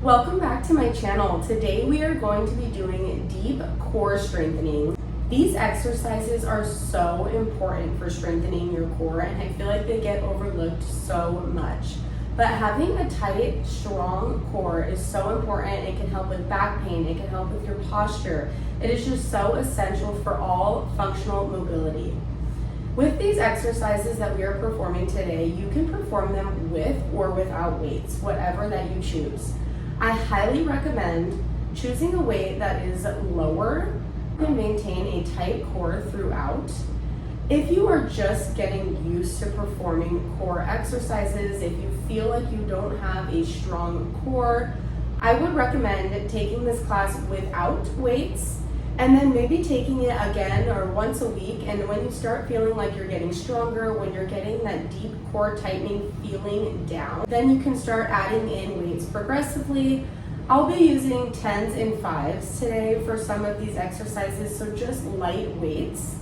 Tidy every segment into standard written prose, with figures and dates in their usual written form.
Welcome back to my channel. Today we are going to be doing deep core strengthening. These exercises are so important for strengthening your core, and I feel like they get overlooked so much. But having a tight, strong core is so important. It can help with back pain, it can help with your posture. It is just so essential for all functional mobility. With these exercises that we are performing today, you can perform them with or without weights, whatever that you choose. I highly recommend choosing a weight that is lower and maintain a tight core throughout. If you are just getting used to performing core exercises, if you feel like you don't have a strong core, I would recommend taking this class without weights and then maybe taking it again or once a week. And when you start feeling like you're getting stronger, when you're getting that deep core tightening feeling down, then you can start adding in weights progressively. I'll be using 10s and 5s today for some of these exercises, so just light weights.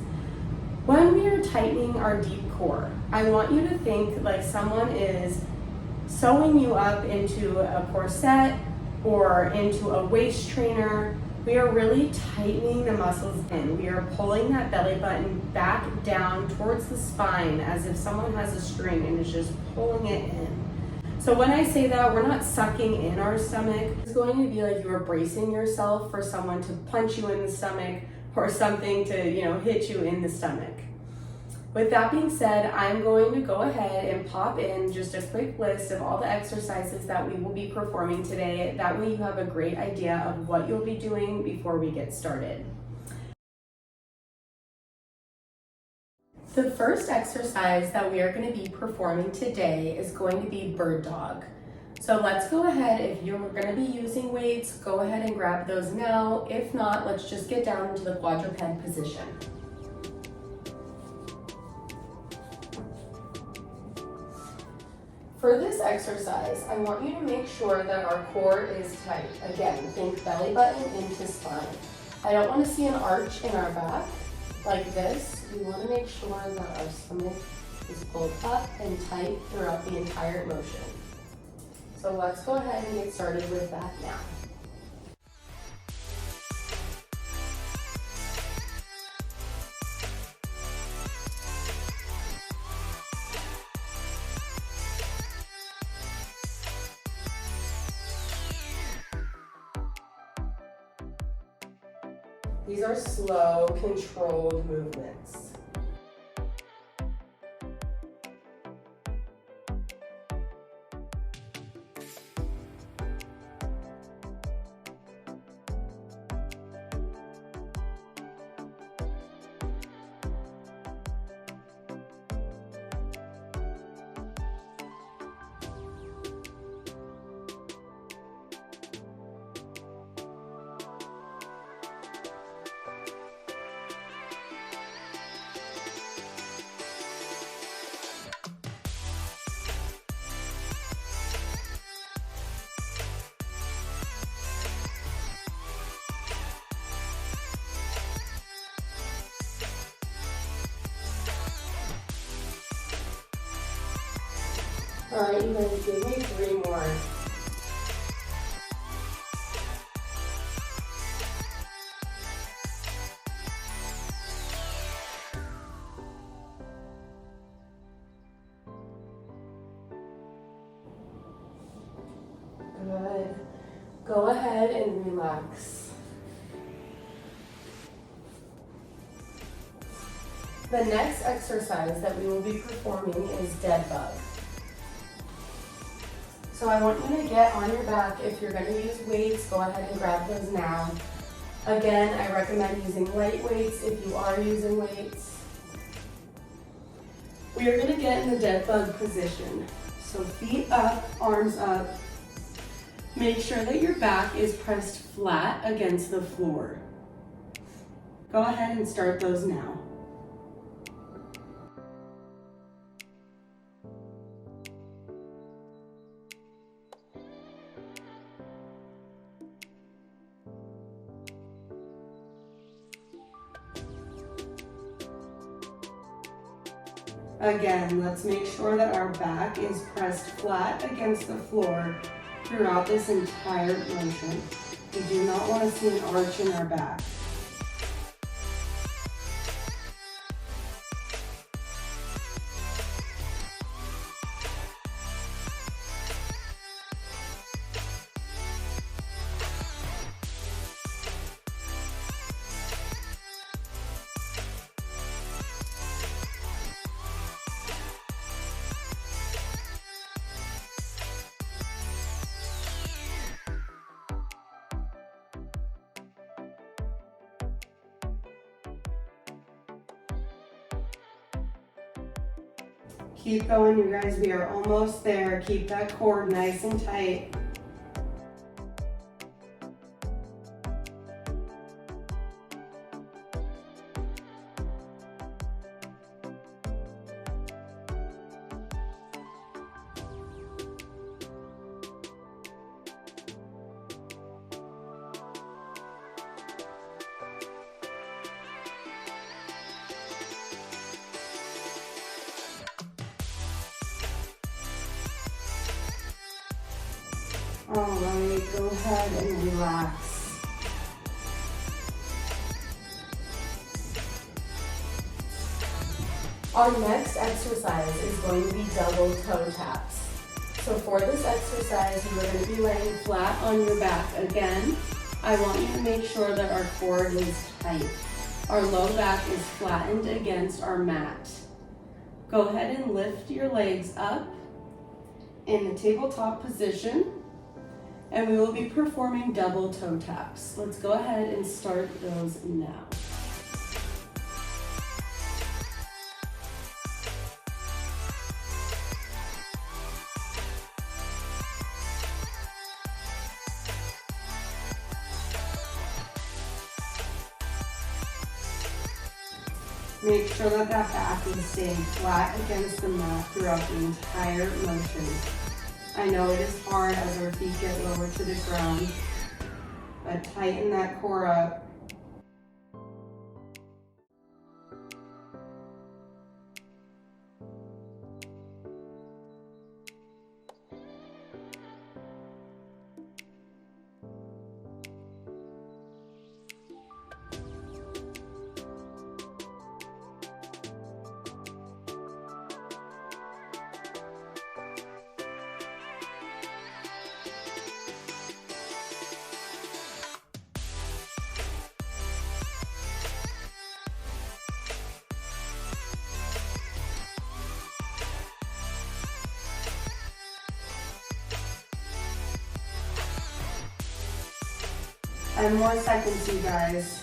When we are tightening our deep core, I want you to think like someone is sewing you up into a corset or into a waist trainer. We are really tightening the muscles in. We are pulling that belly button back down towards the spine as if someone has a string and is just pulling it in. So when I say that, we're not sucking in our stomach. It's going to be like you are bracing yourself for someone to punch you in the stomach or something to, hit you in the stomach. With that being said, I'm going to go ahead and pop in just a quick list of all the exercises that we will be performing today. That way you have a great idea of what you'll be doing before we get started. The first exercise that we are going to be performing today is going to be bird dog. So let's go ahead, if you're going to be using weights, go ahead and grab those now. If not, let's just get down into the quadruped position. For this exercise, I want you to make sure that our core is tight. Again, think belly button into spine. I don't want to see an arch in our back like this. We want to make sure that our stomach is pulled up and tight throughout the entire motion. So let's go ahead and get started with that now. These are slow, controlled movements. All right, you guys, give me 3 more. Good. Go ahead and relax. The next exercise that we will be performing is dead bug. So I want you to get on your back. If you're going to use weights, go ahead and grab those now. Again, I recommend using light weights if you are using weights. We are going to get in the dead bug position. So feet up, arms up. Make sure that your back is pressed flat against the floor. Go ahead and start those now. Again, let's make sure that our back is pressed flat against the floor. throughout this entire motion. We do not want to see an arch in our back. Keep going, you guys. We are almost there. Keep that core nice and tight. All right, go ahead and relax. Our next exercise is going to be double toe taps. So for this exercise, you are going to be laying flat on your back. Again, I want you to make sure that our core is tight. Our low back is flattened against our mat. Go ahead and lift your legs up in the tabletop position, and we will be performing double toe taps. Let's go ahead and start those now. Make sure that back is staying flat against the mat throughout the entire motion. I know it is hard as our feet get lower to the ground, but tighten that core up. And more seconds, you guys.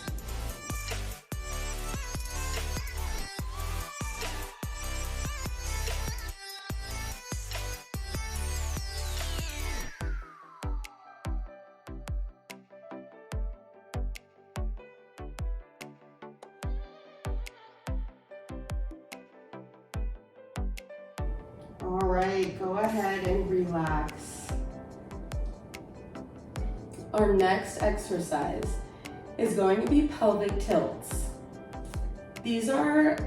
All right, go ahead and relax. Our next exercise is going to be pelvic tilts. These are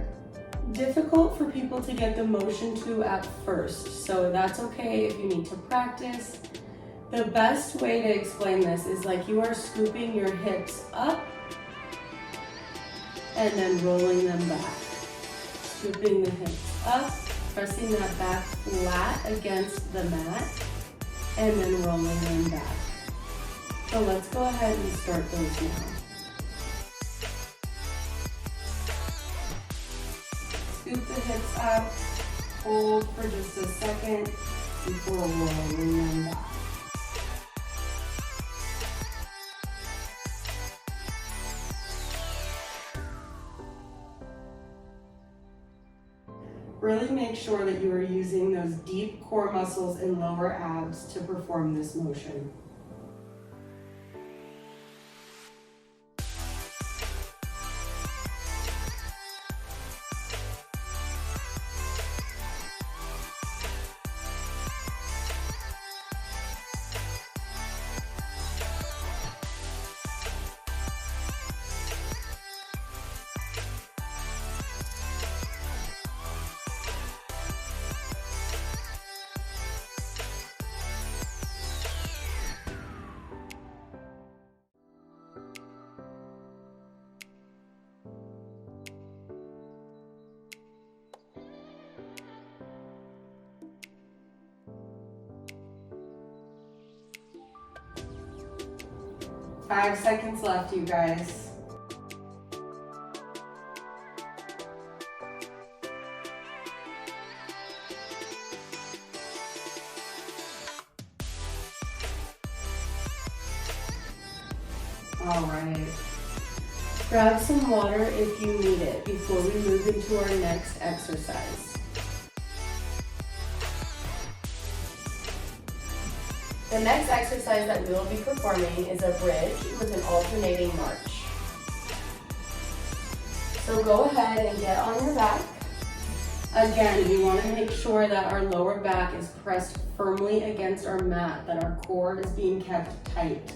difficult for people to get the motion to at first, so that's okay if you need to practice. The best way to explain this is like you are scooping your hips up and then rolling them back. Scooping the hips up, pressing that back flat against the mat, and then rolling them back. So let's go ahead and start those now. Scoop the hips up, hold for just a second before rolling them back. Really make sure that you are using those deep core muscles and lower abs to perform this motion. 5 seconds left, you guys. All right. Grab some water if you need it before we move into our next exercise. The next exercise that we will be performing is a bridge with an alternating march. So go ahead and get on your back. Again, we want to make sure that our lower back is pressed firmly against our mat, that our core is being kept tight.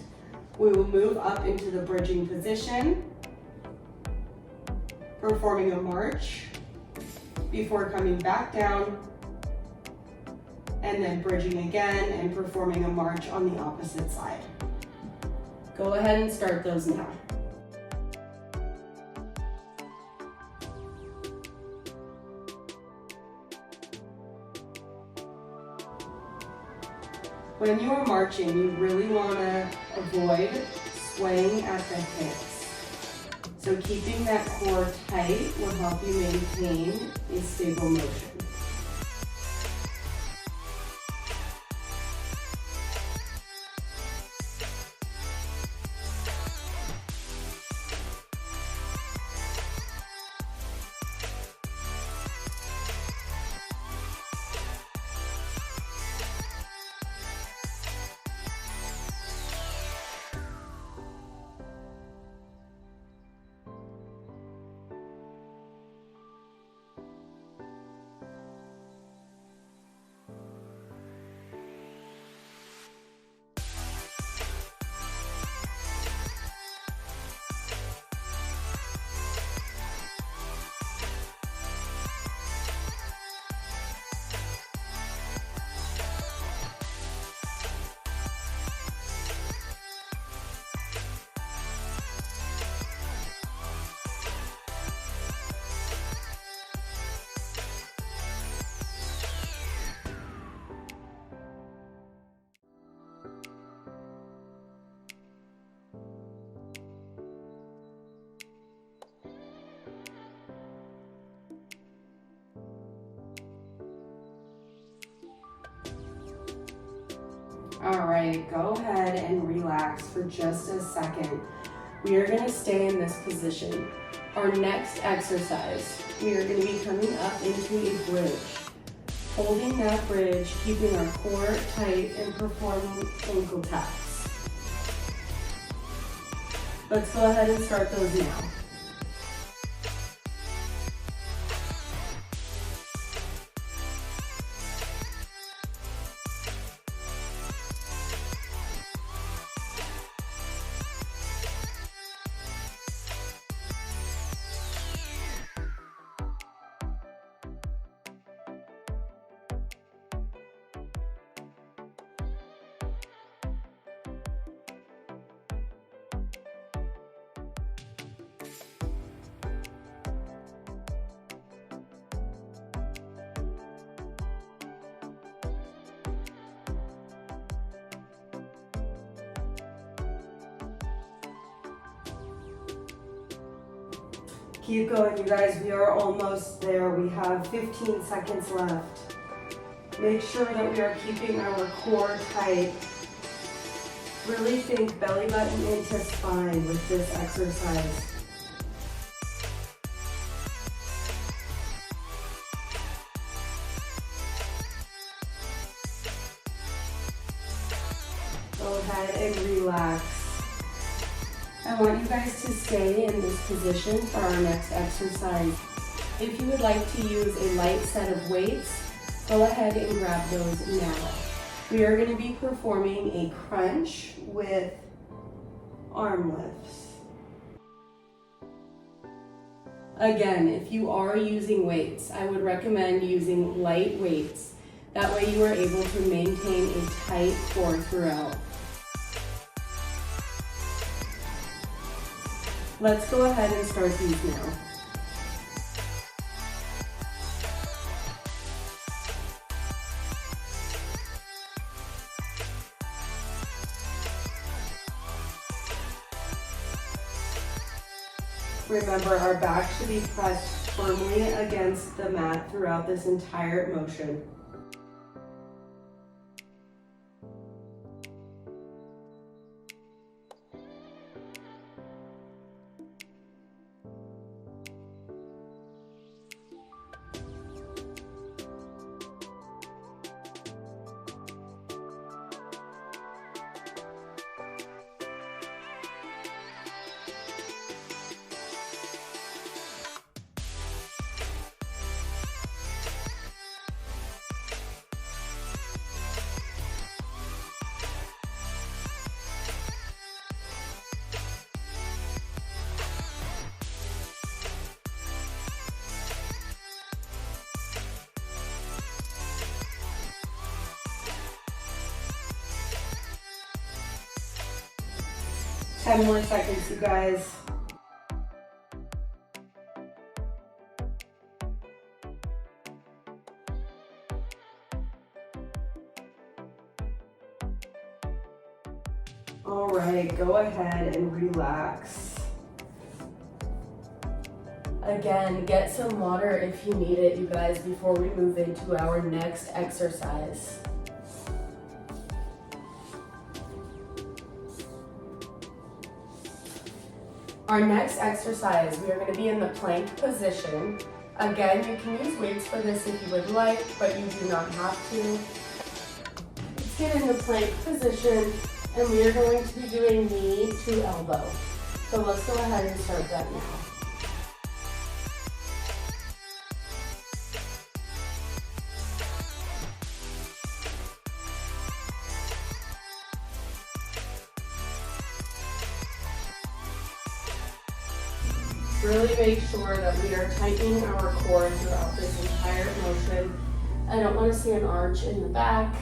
We will move up into the bridging position, performing a march before coming back down, and then bridging again and performing a march on the opposite side. Go ahead and start those now. When you are marching, you really want to avoid swaying at the hips. So keeping that core tight will help you maintain a stable motion. All right, go ahead and relax for just a second. We are going to stay in this position. Our next exercise, we are going to be coming up into a bridge. Holding that bridge, keeping our core tight, and performing ankle taps. Let's go ahead and start those now. Keep going, you guys. We are almost there. We have 15 seconds left. Make sure that we are keeping our core tight. Really think belly button into spine with this exercise. Go ahead and relax. I want you guys to stay in this position for our next exercise. If you would like to use a light set of weights, go ahead and grab those now. We are going to be performing a crunch with arm lifts. Again, if you are using weights, I would recommend using light weights. That way you are able to maintain a tight core throughout. Let's go ahead and start these now. Remember, our back should be pressed firmly against the mat throughout this entire motion. Ten more seconds, you guys. All right, go ahead and relax. Again, get some water if you need it, you guys, before we move into our next exercise. Our next exercise, we are going to be in the plank position. Again, you can use weights for this if you would like, but you do not have to. Let's get in the plank position, and we are going to be doing knee to elbow. So let's go ahead and start that now. Really make sure that we are tightening our core throughout this entire motion. I don't want to see an arch in the back.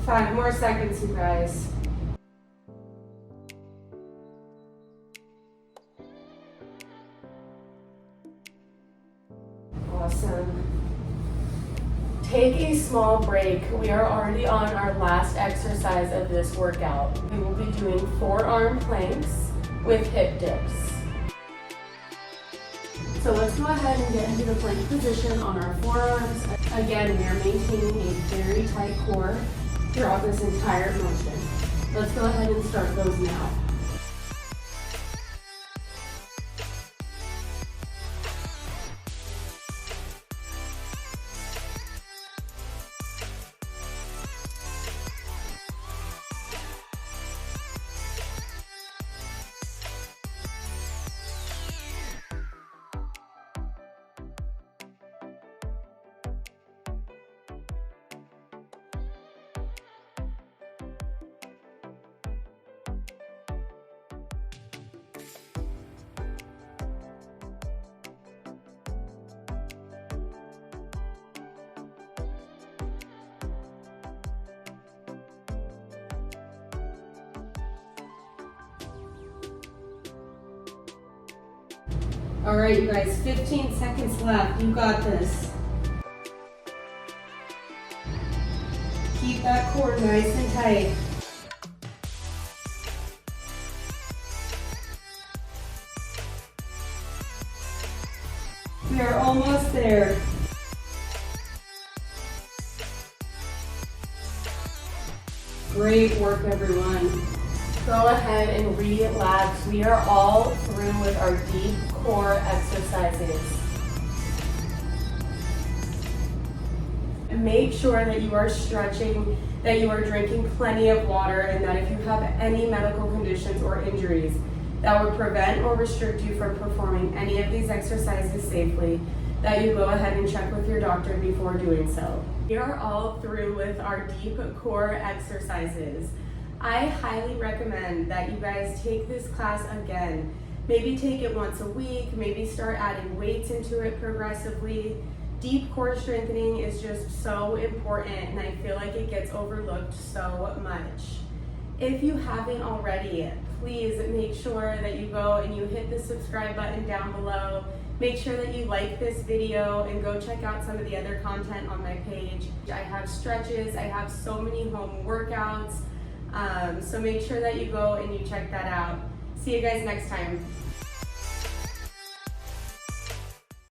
Five more seconds, you guys. Awesome. Take a small break. We are already on our last exercise of this workout. We will be doing forearm planks with hip dips. So let's go ahead and get into the plank position on our forearms. Again, we are maintaining a very tight core throughout this entire motion. Let's go ahead and start those now. All right, you guys, 15 seconds left. You got this. Keep that core nice and tight. We are almost there. Great work, everyone. Go ahead and relax. We are all through with our deep core exercises. And make sure that you are stretching, that you are drinking plenty of water, and that if you have any medical conditions or injuries that would prevent or restrict you from performing any of these exercises safely, that you go ahead and check with your doctor before doing so. We are all through with our deep core exercises. I highly recommend that you guys take this class again. Maybe take it once a week, maybe start adding weights into it progressively. Deep core strengthening is just so important, and I feel like it gets overlooked so much. If you haven't already, please make sure that you go and you hit the subscribe button down below. Make sure that you like this video and go check out some of the other content on my page. I have stretches, I have so many home workouts, so make sure that you go and you check that out. See you guys next time.